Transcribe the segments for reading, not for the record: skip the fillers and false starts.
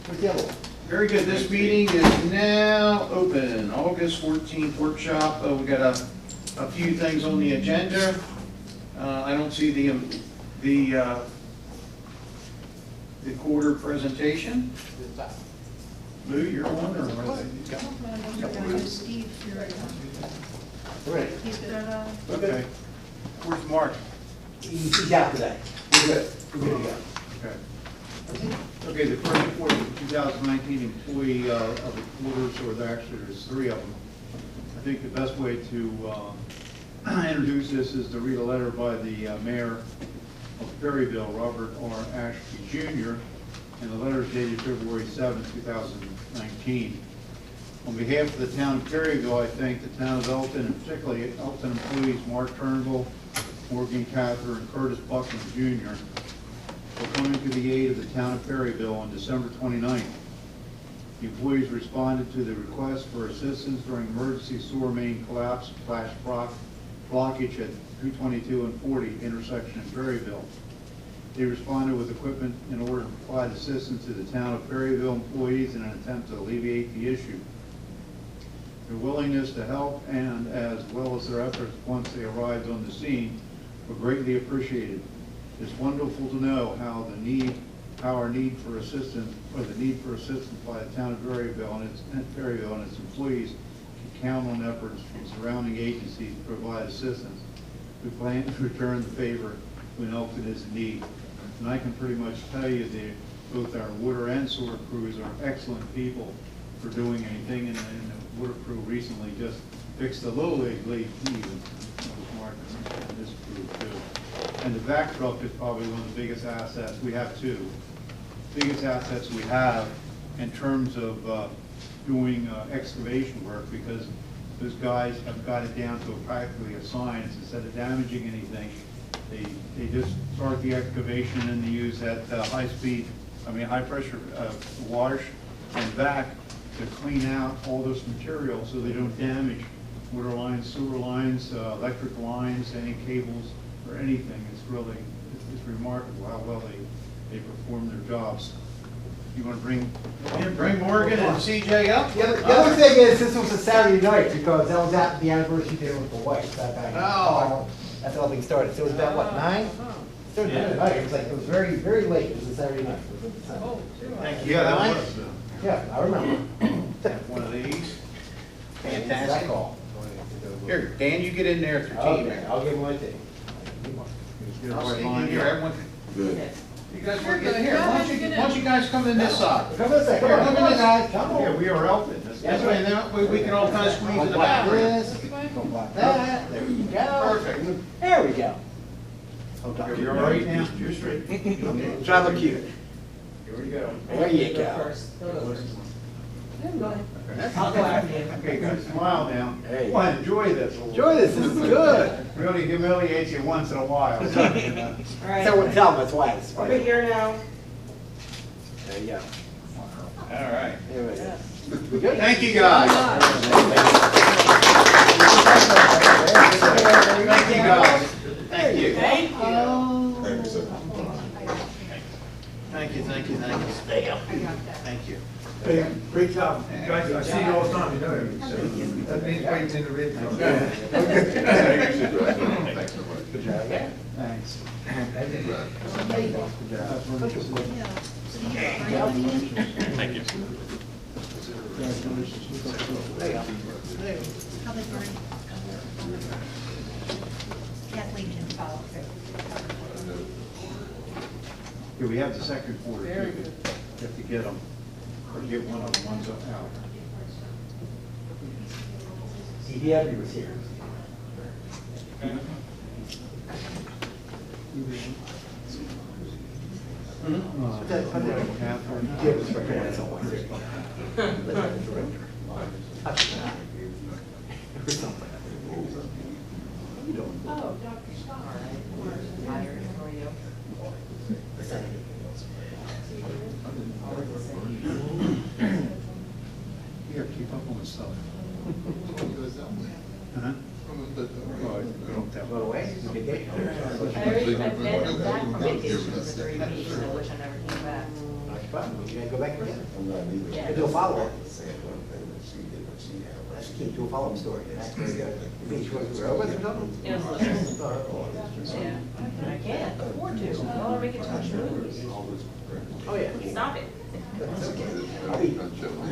Where's the other one? Very good. This meeting is now open. August 14th workshop. We got a few things on the agenda. I don't see the quarter presentation. Lou, you're on or? Steve, Ready? he's got Okay. Where's Mark? He's out today. We're good. We're good to go. Okay. Okay, the first report of the 2019 employee of the quarters, or there's three of them. I think the best way to introduce this is to read a letter by the mayor of Perryville, Robert R. Ashby Jr., and the letter is dated February 7, 2019. On behalf of the town of Perryville, I thank the town of Elkton, and particularly Elkton employees Mark Turnbull, Morgan Cather, and Curtis Buckman Jr. for coming to the aid of the town of Perryville on December 29th. The employees responded to the request for assistance during emergency sewer main collapse / blockage at 222 and 40 intersection in Perryville. They responded with equipment in order to provide assistance to the town of Perryville employees in an attempt to alleviate the issue. Their willingness to help and as well as their efforts once they arrived on the scene were greatly appreciated. It's wonderful to know how our need for assistance, or the need for assistance by the town of Perryville and its employees can count on efforts from surrounding agencies to provide assistance. We plan to return the favor when Elkton is in need. And I can pretty much tell you that both our water and sewer crews are excellent people for doing anything, and the water crew recently just fixed a little leak even. And this crew too. And the back truck is probably one of the biggest assets. We have two. Biggest assets we have in terms of doing excavation work, because those guys have got it down to practically a science. Instead of damaging anything, they just start the excavation and they use that high pressure wash and vac to clean out all this material so they don't damage water lines, sewer lines, electric lines, any cables or anything. It's remarkable how well they perform their jobs. You want to bring Morgan and CJ up? The other thing is, this was a Saturday night because that was at the anniversary dinner with the wife. Oh. That's how things started. So it was about, what, 9? Started at night. It was like, it was very, very late. It was a Saturday night. It was a Sunday. Thank you. Yeah, that Nine. was. Yeah, I remember. Have one of these. That Fantastic. call. Here, Dan, you get in there with your team. Okay, I'll give him my thing. I'll stay in here. Everyone, Good. you guys want to get in here? Why don't you guys come in this side? Come on a second. Here, Come come on, in. guys. Come on. Yeah, we are Elkton. That's right, and then we can all kind of squeeze in the Go like back. this, go like that. There you go. Perfect. There we go. You're all right now? You're straight. Okay. Try to look cute. Here we go. There you go. I'll go after you. Okay, guys, smile now. Hey. Well, enjoy this. Enjoy this. This is good. Really humiliates you once in a while. All Tell right, them that's why it's over funny. here now. There you go. All right. There we go. We good? Thank you, guys. Thank you, guys. Thank you. Thank you. Thank you. Stay up. Thank you. Hey, great job. Guys, I see you all the time, you know that. That means waiting in the red zone. Thanks so much. Good job. Yeah. Thanks. Thank you. There you go. Public Works. Kathleen can follow through. Yeah, we have the second quarter. Very good. You have to get them, or get one of the ones up out. CDW was here. Catherine. Jim was right there, that's all. Oh, Dr. Scott. Hired for you. Here, keep up on the stuff. Huh? Don't tell. Go away. You can get I've been back from vacation for 3 weeks, I wish I never came back. fun, you gotta go back again. I'm not either. Yeah. Do a follow-up. Saying one thing that she did, but she had. That's key, do a follow-up story. That's very good. You think she was over or something? It was Yeah, I can't afford to. I'll ever get to watch movies. Oh, yeah. Stop it.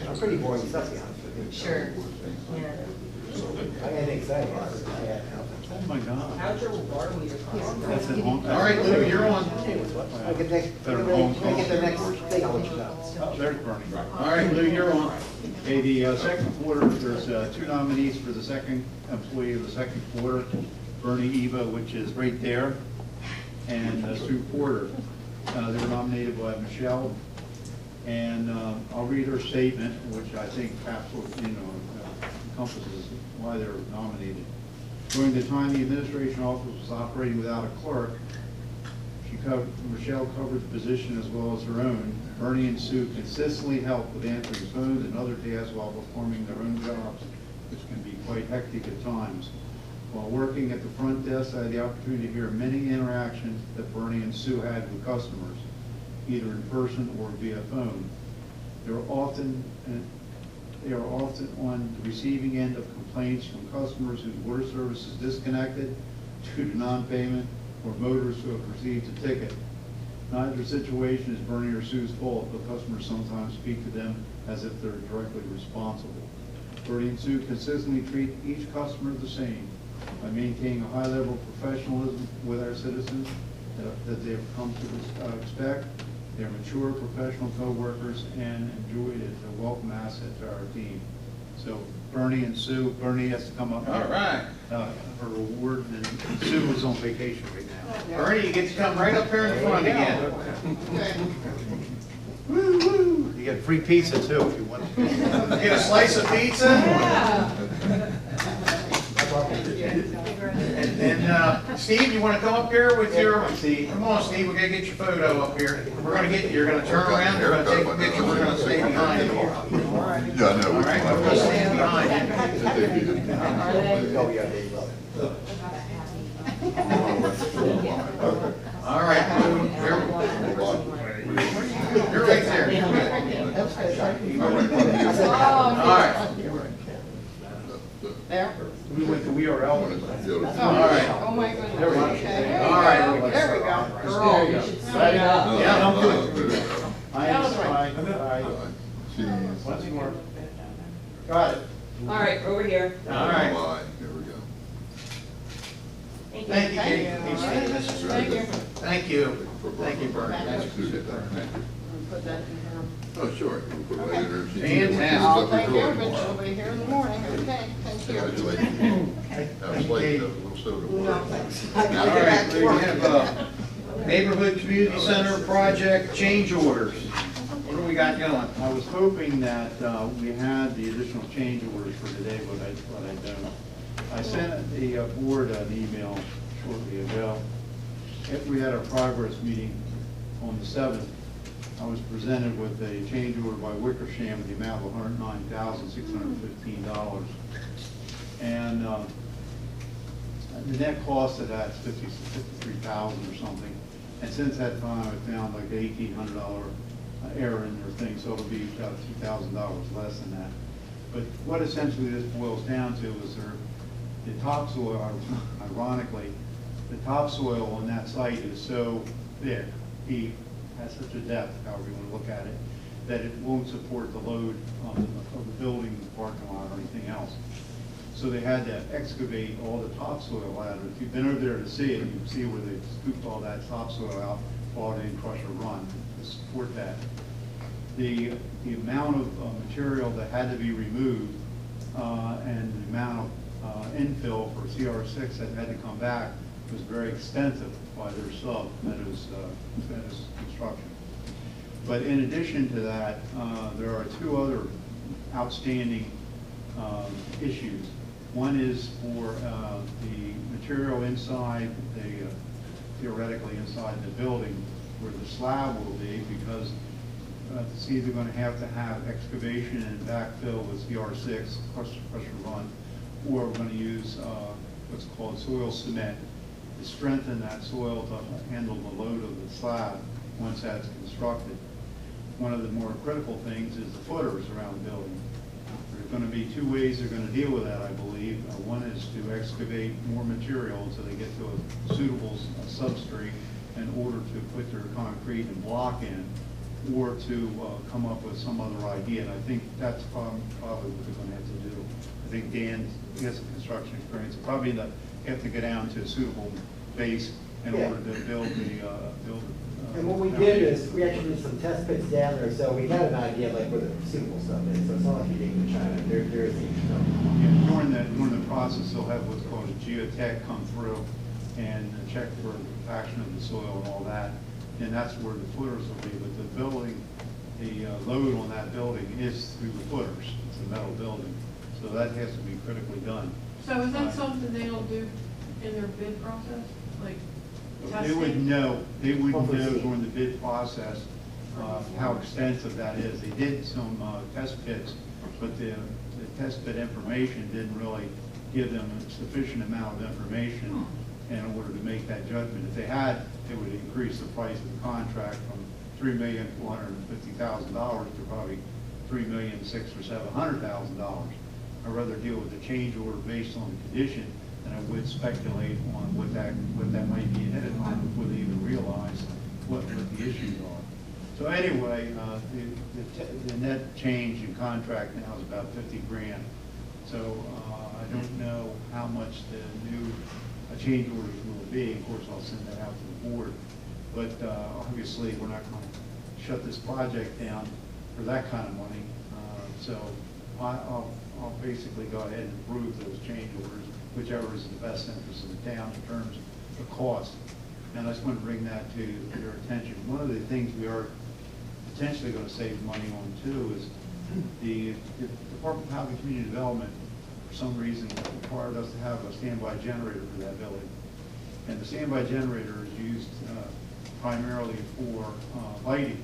I'm pretty boring stuff, to be honest with you. Sure. Yeah. I got anything exciting. Oh, my God. How's your water meter cost? That's at home. All right, Lou, you're on. I'll get next, when I get the next thing, I'll let you know. Oh, there's Bernie. All right, Lou, you're on. Okay, the second quarter, there's two nominees for the second employee of the second quarter, Bernie Eva, which is right there, and Sue Porter. They were nominated by Michelle, and I'll read her statement, which I think absolutely, encompasses why they're nominated. During the time the administration office was operating without a clerk, Michelle covered the position as well as her own. Bernie and Sue consistently helped with answering phones and other tasks while performing their own jobs, which can be quite hectic at times. While working at the front desk, I had the opportunity to hear many interactions that Bernie and Sue had with customers, either in person or via phone. They are often on the receiving end of complaints from customers whose water service is disconnected due to non-payment or motorists who have received a ticket. Neither situation is Bernie or Sue's fault, but customers sometimes speak to them as if they're directly responsible. Bernie and Sue consistently treat each customer the same by maintaining a high level of professionalism with our citizens that they have come to expect. They're mature, professional co-workers and enjoyed it, a welcome asset to our team. So Bernie and Sue, Bernie has to come up here. All right. For reward, and Sue is on vacation right now. Bernie, you get to come right up here in front again. Woo, woo. You get free pizza too if you want. Get a slice of pizza? And then, Steve, you want to come up here with your, come on, Steve, we're going to get your photo up here. We're going to get, you're going to turn around, you're going to take a picture, we're going to stay behind you. Yeah, I know. All right, we're going to stand behind you. Oh, yeah, they love it. All right, Lou, you're right there. All right. There? We went to We Are Elkton. All right. Oh, my goodness. There we go. Okay. All right. There we go. There you go. Slide it up. Yeah, I'm Cheese. Once more. Got it. All right, over here. All right. Here we go. Thank you, Katie. Thank you. Thank you. Thank you, Bernie. Put that in here. Oh, sure. We'll put it later if she- Fantastic. I'll take care of it, she'll be here in the morning, okay, thank you. Congratulations. That was late, that was a little soda. No, thanks. All right, we have Neighborhood Community Center project change orders. What do we got going? I was hoping that we had the additional change orders for today, but I don't. I sent the board an email shortly ago. After we had our progress meeting on the 7th, I was presented with a change order by Wickersham in the amount of $109,615. And the net cost of that is $53,000 or something. And since that time, I found like $1,800 error in their thing, so it'll be about $2,000 less than that. But what essentially this boils down to is the topsoil, ironically, the topsoil on that site is so thick, deep, has such a depth, however you want to look at it, that it won't support the load of the building, the parking lot, or anything else. So they had to excavate all the topsoil out of it. If you've been over there to see it, you can see where they scooped all that topsoil out, brought in crusher run to support that. The amount of material that had to be removed and the amount of infill for CR6 that had to come back was very extensive by their sub, Meadows Construction. But in addition to that, there are two other outstanding issues. One is for the material inside, theoretically inside the building, where the slab will be, because it's either going to have excavation and backfill with CR6, pressure run, or we're going to use what's called soil cement to strengthen that soil to handle the load of the slab once that's constructed. one of the more critical things is the footers around the building. There's going to be two ways they're going to deal with that, I believe. One is to excavate more material until they get to a suitable substrate in order to put their concrete and block in, or to come up with some other idea. And I think that's probably what they're going to have to do. I think Dan has some construction experience. Probably have to get down to a suitable base in order to build the And what we did is, we actually did some test pits down there, so we got an idea like where the suitable stuff is, so it's not like you're digging in China, there is stuff. Yeah, during the process, they'll have what's called a geotech come through and check for the compaction of the soil and all that. And that's where the footers will be, but the building, the load on that building is through the footers. It's a metal building, so that has to be critically done. So is that something they'll do in their bid process, like They would know during Obviously. the bid process how extensive that is. They did some test pits, but the test pit information didn't really give them a sufficient amount of information in order to make that judgment. If they had, it would increase the price of the contract from $3,450,000 to probably $3,600,000 or $700,000. I'd rather deal with the change order based on the condition than I would speculate on what that might be ahead of time before they even realize what the issues are. So anyway, the net change in contract now is about 50 grand. So I don't know how much the new change orders will be. Of course, I'll send that out to the board. But obviously, we're not going to shut this project down for that kind of money. So I'll basically go ahead and approve those change orders, whichever is in the best interest of the town in terms of cost. And I just want to bring that to your attention. One of the things we are potentially going to save money on too is the Department of Housing and Community Development, for some reason, required us to have a standby generator for that building. And the standby generator is used primarily for lighting.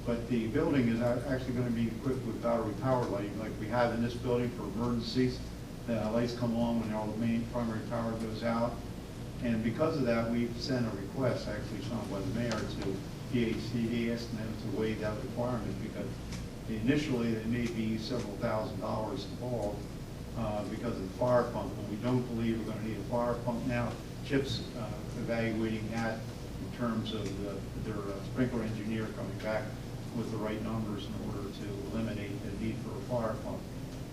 But the building is actually going to be equipped with battery power lighting like we have in this building for emergencies. The lights come on when all the main primary power goes out. And because of that, we've sent a request, actually signed by the mayor, to DHCD asking them to waive that requirement because initially there may be several $1,000s involved because of the fire pump. And we don't believe we're going to need a fire pump now. CHIP's evaluating that in terms of their sprinkler engineer coming back with the right numbers in order to eliminate the need for a fire pump.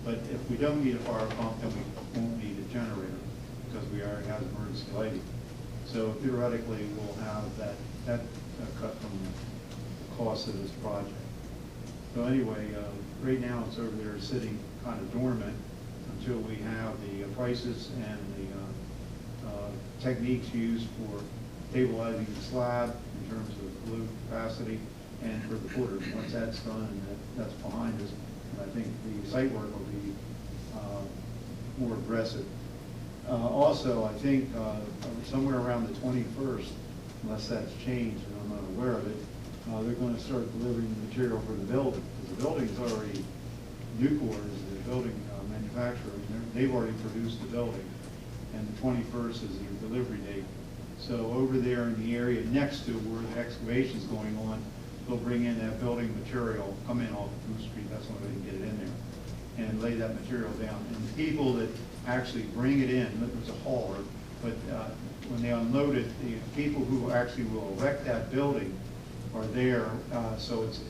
But if we don't need a fire pump, then we won't need a generator because we already have emergency lighting. So theoretically, we'll have that cut from the cost of this project. So anyway, right now it's over there sitting kind of dormant until we have the prices and the techniques used for stabilizing the slab in terms of load capacity and for the footers. Once that's done and that's behind us, I think the site work will be more aggressive. Also, I think somewhere around the 21st, unless that's changed and I'm not aware of it, they're going to start delivering the material for the building. Because the building's already, Nucor is the building manufacturer, and they've already produced the building. And the 21st is their delivery date. So over there in the area next to where the excavation's going on, they'll bring in that building material, come in off of Bruce Street, that's why they can get it in there, and lay that material down. And the people that actually bring it in, there's a hauler, but when they unload it, the people who actually will erect that building are there, so it's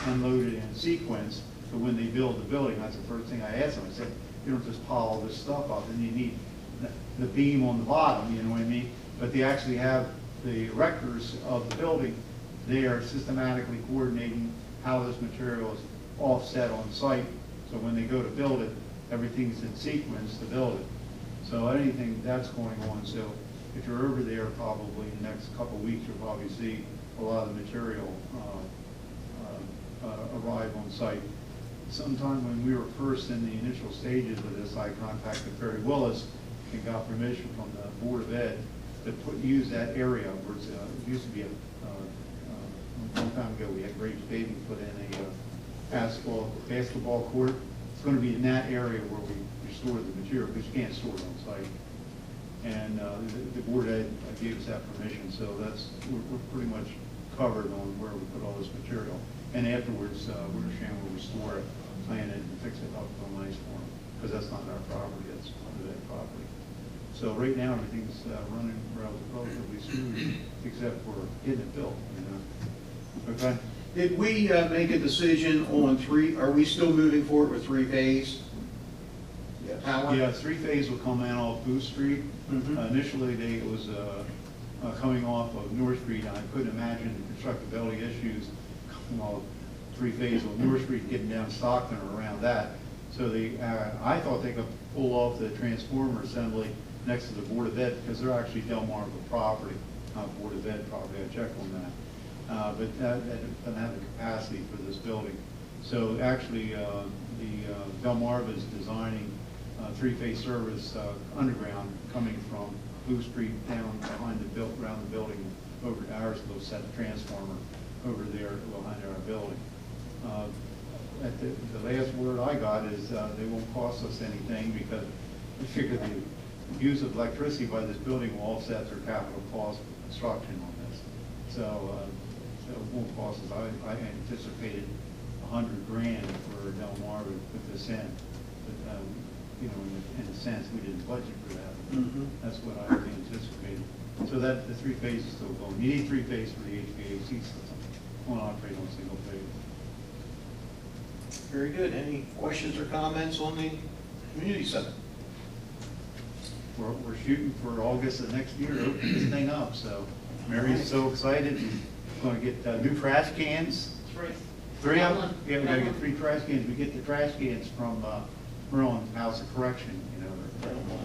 unloaded in sequence. So when they build the building, that's the first thing I asked them. I said, you don't just pile all this stuff up, and you need the beam on the bottom, you know what I mean? But they actually have the erectors of the building. They are systematically coordinating how this material is offset on site. So when they go to build it, everything's in sequence to build it. So anything that's going on. So if you're over there, probably in the next couple of weeks, you'll probably see a lot of the material arrive on site. Sometime when we were first in the initial stages of this, I contacted Barry Willis and got permission from the Board of Ed to use that area where it used to be a long time ago, we had Graves Paving put in a basketball court. It's going to be in that area where we store the material because you can't store it on site. And the Board of Ed gave us that permission, so we're pretty much covered on where we put all this material. And afterwards, Wittersham will restore it, plan it, and fix it up real nice for them, because that's not our property, that's under their property. So right now, everything's running relatively smooth, except for getting it built, you know. Okay? Did we make a decision on are we still moving forward with three-phase power? Yeah, three-phase will come in off Booth Street. Mhm. Initially, it was coming off of North Street, and I couldn't imagine the constructability issues coming off three-phase on North Street, getting down Stockton or around that. So I thought they could pull off the transformer assembly next to the Board of Ed, because they're actually Delmarva property, not Board of Ed property, I checked on that. But that doesn't have the capacity for this building. So actually, the Delmarva is designing three-phase service underground coming from Blue Street down behind around the building over to ours. They'll set a transformer over there behind our building. At the last word I got is they won't cost us anything, because we figure the use of electricity by this building will offset their capital cost for construction on this. So it won't cost us. I anticipated $100 grand for Delmarva to put this in, but you know, in a sense, we didn't budget for that. Mhm. That's what I anticipated. So that the three-phase is still going. You need three-phase for the HVAC system. Won't operate on single phase. Very good. Any questions or comments on the community center? We're shooting for August of next year to open this thing up, so Mary's so excited. We're going to get new trash cans. Three of them? Yeah, we got to get 3 trash cans. We get the trash cans from Merlin House of Correction, you know.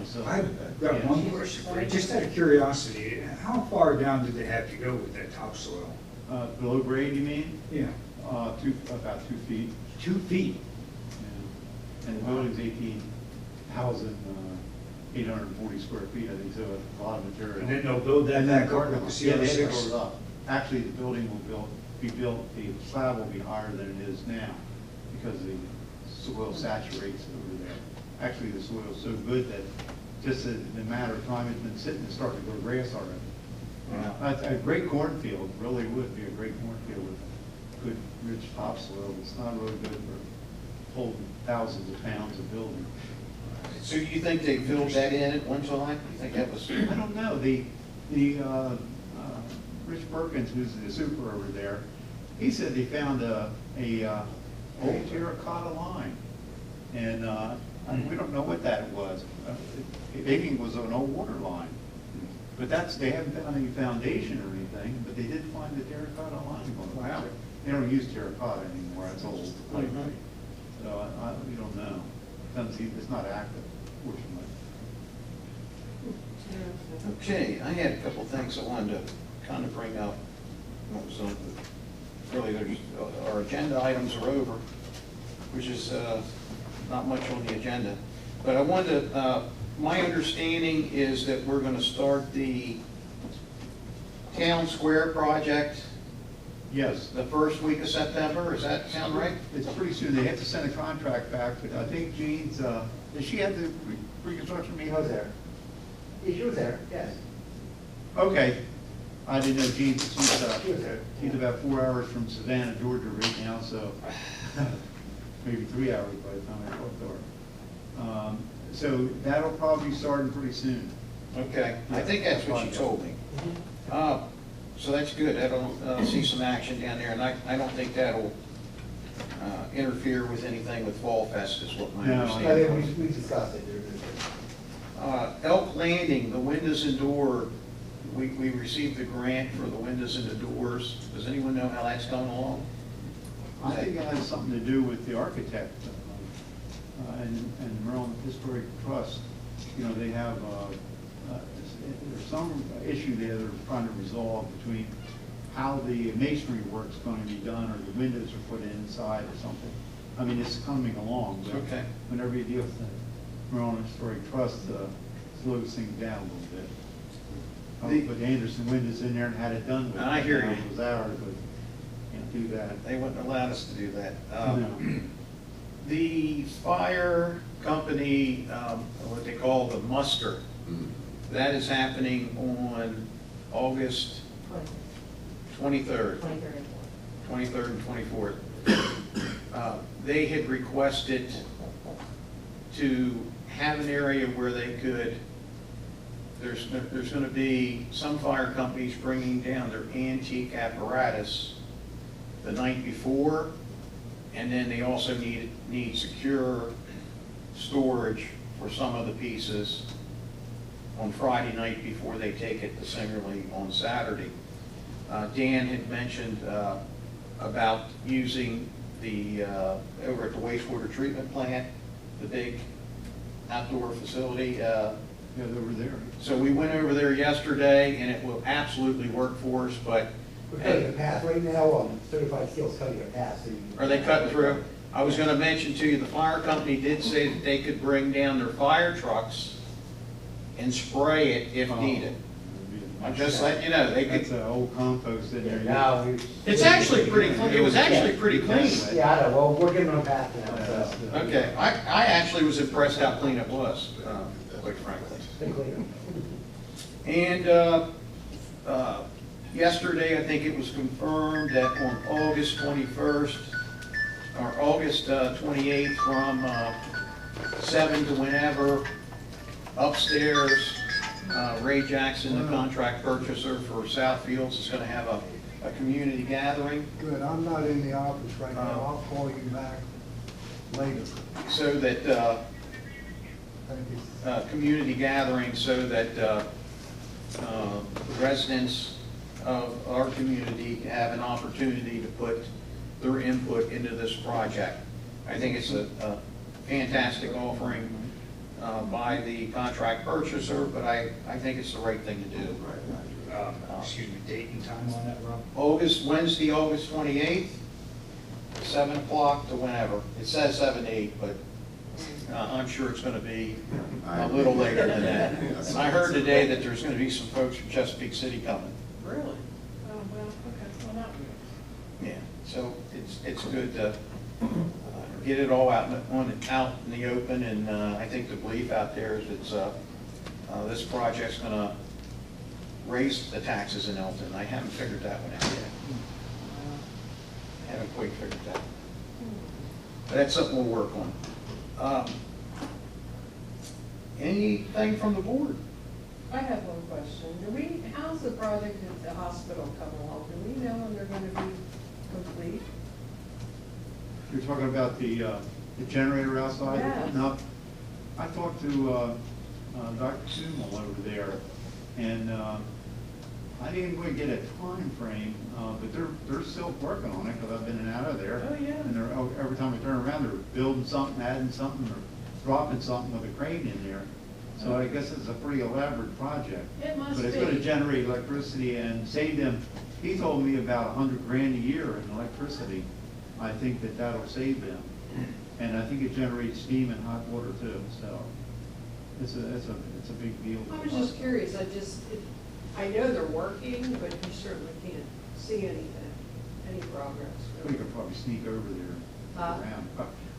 So, I've got yeah. one question for you, just out of curiosity, how far down did they have to go with that topsoil? Below grade, you mean? Yeah. About 2 feet. 2 feet? Yeah. And the building's 18,840 square feet, I think, so it's a lot of material. And then they'll build that back up with the Yeah, they build CO6? it up. Actually, the building will be built, the slab will be higher than it is now, because the soil saturates over there. Actually, the soil's so good that just in a matter of time, it's been sitting and starting to grow grass already. Wow. A great cornfield, really would be a great cornfield with good, rich topsoil. It's not really good for holding thousands of pounds of building. So you think they filled that in at one time? You think that was? I don't know, Rich Perkins, who's the super over there, he said they found a old terracotta line, and we don't know what that was. Maybe it was an old water line, but they haven't found any foundation or anything, but they did find the terracotta line. Wow. They don't use terracotta anymore, it's old. Mhm. So we don't know. It's not active, fortunately. Okay, I had a couple of things I wanted to kind of bring up. What was on really, our agenda items are over, which is not much on the agenda. But I wanted to, my understanding is that we're going to start the Town Square project Yes. the first week of September. Does that sound right? It's pretty soon. They have to send a contract back, but I think Jean's, does she have the reconstruction meeting? I was there. She was there, yes. Okay. I didn't know Jean, She was there. she's about 4 hours from Savannah, Georgia right now, so maybe 3 hours by the time I talk to her. So that'll probably be starting pretty soon. Okay, I think that's what she told me. So that's good. That'll see some action down there, and I don't think that'll interfere with anything with Fall Fest, is what my No. I understanding think we discussed it. Elk Landing, the windows and door, we received the grant for the windows and the doors. Does anyone know how that's going along? I think it has something to do with the architect and Maryland Historic Trust. You know, they have, there's some issue there they're trying to resolve between how the masonry work's going to be done, or the windows are put inside or something. I mean, it's coming along, but Okay. whenever you deal with the Maryland Historic Trust, slows things down a little bit. I put Anderson windows in there and had it done with. I hear you. It was ours, but can't do that. They wouldn't allow us to do that. No. The fire company, what they call the muster, that is happening on August 23rd. 23rd and 24th. they had requested to have an area where they could, there's going to be some fire companies bringing down their antique apparatus the night before, and then they also need secure storage for some of the pieces on Friday night before they take it to Singerly on Saturday. Dan had mentioned about using the, over at the wastewater treatment plant, the big outdoor facility. Yeah, they were there. So we went over there yesterday, and it will absolutely work for us, but We're cutting a path right now, Certified Steel's cutting a path, so you. are they cutting through? I was gonna mention to you, the fire company did say that they could bring down their fire trucks and spray it if needed. I'm just letting you know, they That's could, an old compost in there. Now, we. it's actually pretty clean, it was actually pretty clean. Yeah, I know, well, we're giving them a path now, so. Okay, I actually was impressed how clean it was, quite frankly. Been cleaner. And yesterday, I think it was confirmed that on August 21st, or August 28th, from 7 to whenever, upstairs, Ray Jackson, the contract purchaser for Southfields, is going to have a community gathering. Good, I'm not in the office right now, I'll call you back later. So that, Thank you. community gathering so that residents of our community have an opportunity to put their input into this project. I think it's a fantastic offering by the contract purchaser, but I think it's the right thing to do. Excuse me, date and time on that, Rob? Wednesday, August 28th, 7 o'clock to whenever. It says 7 to 8, but I'm sure it's going to be a little later than that. I heard today that there's going to be some folks from Chesapeake City coming. Really? Oh, well, okay, well, not good. Yeah, so it's good to get it all out in the open, and I think the belief out there is it's this project's going to raise the taxes in Elkton. I haven't figured that one out yet. I haven't quite figured that. But that's something we'll work on. Anything from the board? I have one question. How's the project at the hospital coming along? Do we know when they're gonna be complete? You're talking about the generator outside? Yeah. No, I talked to Dr. Sumal over there, and I didn't really get a time frame, but they're still working on it, because I've been in and out of there. Oh, yeah. And every time I turn around, they're building something, adding something, or dropping something with a crane in there. So I guess it's a pretty elaborate project. It must But it's gonna be. generate electricity and save them, he told me about $100,000 a year in electricity. I think that'll save them. And I think it generates steam and hot water too, so it's a big deal. I was just curious, I know they're working, but you certainly can't see anything, any progress. We could probably sneak over there Huh? around.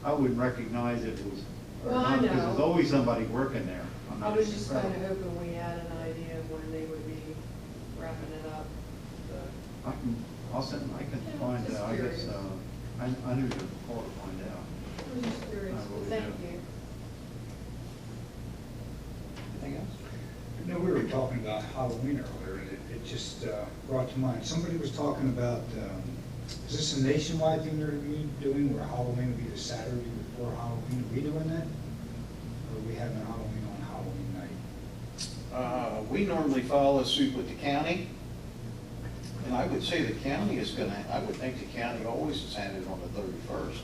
I wouldn't recognize if it was, or Well, I not, because know. there's always somebody working there. I'm I not was just sure. kind of hoping we had an idea of when they would be wrapping it up. But I can Yeah, find just out, I guess, curious. I knew to call to find out. I was just curious, I will thank do. you. Anything else? No, we were talking about Halloween earlier, and it just brought to mind, somebody was talking about, is this a nationwide thing they're gonna be doing, where Halloween will be the Saturday before Halloween? Are we doing that? Or are we having Halloween on Halloween night? We normally follow suit with the county, and I would say the county is gonna, I would think the county always has had it on the 31st.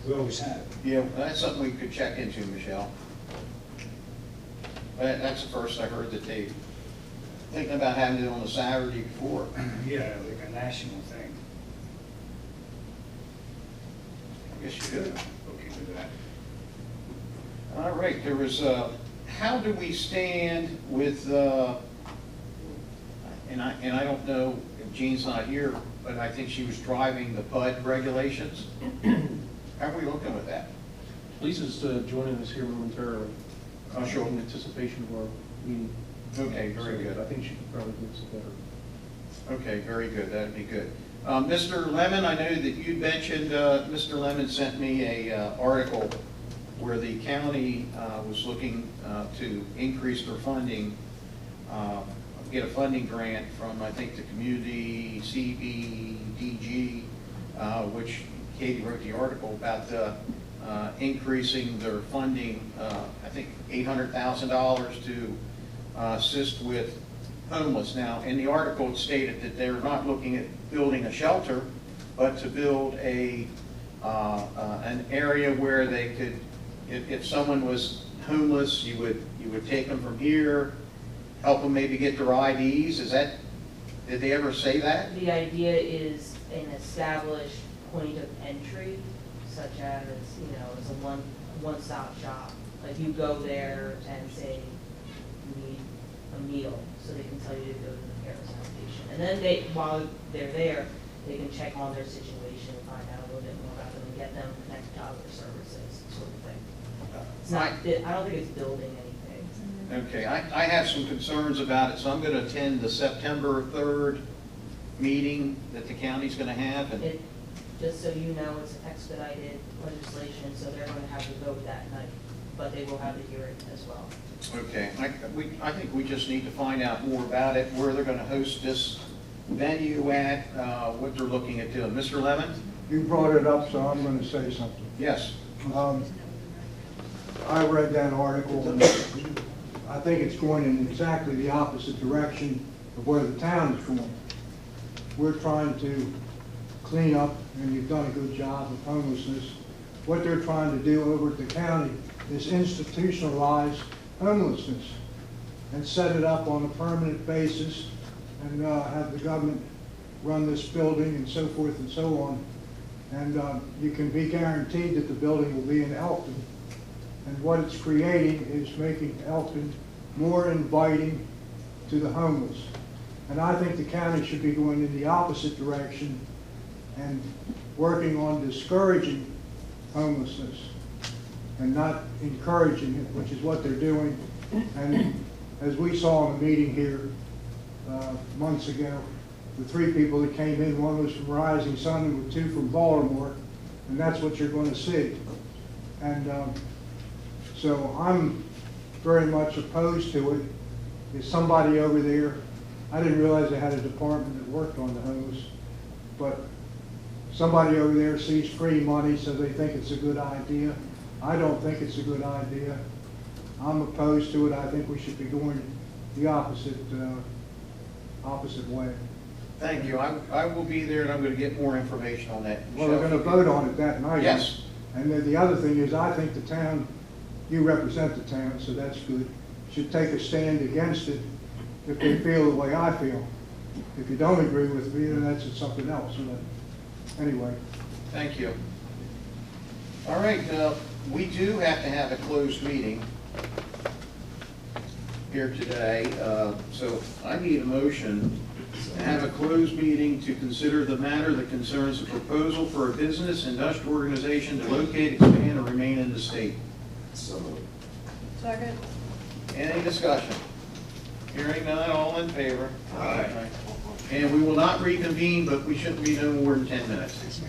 We always have. Yeah, that's something we could check into, Michelle. But that's the first I heard that they thinking about having it on the Saturday before. Yeah, like a national thing. I guess you could. Look into that. All right, there was, how do we stand with, and I don't know if Jean's not here, but I think she was driving the PUD regulations. How are we looking with that? Lisa's joining us here momentarily. Oh, sure. In anticipation of our meeting. Okay, very good. I think she could probably give us a better. Okay, very good, that'd be good. Mr. Lemon, I know that you mentioned, Mr. Lemon sent me a article where the county was looking to increase their funding, get a funding grant from, I think, the community CBDG, which Katie wrote the article about increasing their funding, I think $800,000 to assist with homeless. Now, in the article it stated that they're not looking at building a shelter, but to build an area where they could, if someone was homeless, you would take them from here, help them maybe get their IDs. Did they ever say that? The idea is an established point of entry, such as, it's a one-stop shop. Like you go there and say you need a meal, so they can tell you to go to the carousel station. And then while they're there, they can check on their situation and find out a little bit more about them and get them connected to other services, sort of thing. It's not, I don't think it's building anything. Okay, I have some concerns about it, so I'm going to attend the September 3rd meeting that the county's going to have. And Just so you know, it's expedited legislation, so they're going to have to vote that night, but they will have the hearing as well. Okay, I think we just need to find out more about it, where they're going to host this venue at, what they're looking at doing. Mr. Lemon? You brought it up, so I'm going to say something. Yes. I read that article, and I think it's going in exactly the opposite direction of where the town is going. We're trying to clean up, and you've done a good job of homelessness. What they're trying to do over at the county is institutionalize homelessness and set it up on a permanent basis and have the government run this building and so forth and so on. And you can be guaranteed that the building will be in Elkton. And what it's creating is making Elkton more inviting to the homeless. And I think the county should be going in the opposite direction and working on discouraging homelessness and not encouraging it, which is what they're doing. And as we saw in a meeting here months ago, the 3 people that came in, one was from Rising Sun and 2 from Baltimore, and that's what you're going to see. And so I'm very much opposed to it. There's somebody over there, I didn't realize they had a department that worked on the homeless, but somebody over there sees free money, so they think it's a good idea. I don't think it's a good idea. I'm opposed to it. I think we should be going the opposite way. Thank you. I will be there, and I'm going to get more information on that. Well, we're going to vote on it that night. Yes. And then the other thing is, I think the town, you represent the town, so that's good, should take a stand against it if they feel the way I feel. If you don't agree with me, then that's something else. Anyway. Thank you. All right, we do have to have a closed meeting here today, so I need a motion to have a closed meeting to consider the matter that concerns a proposal for a business industrial organization to locate, expand, or remain in the state. Second. Any discussion? Hearing none, all in favor? Aye. And we will not reconvene, but we shouldn't be no more than 10 minutes.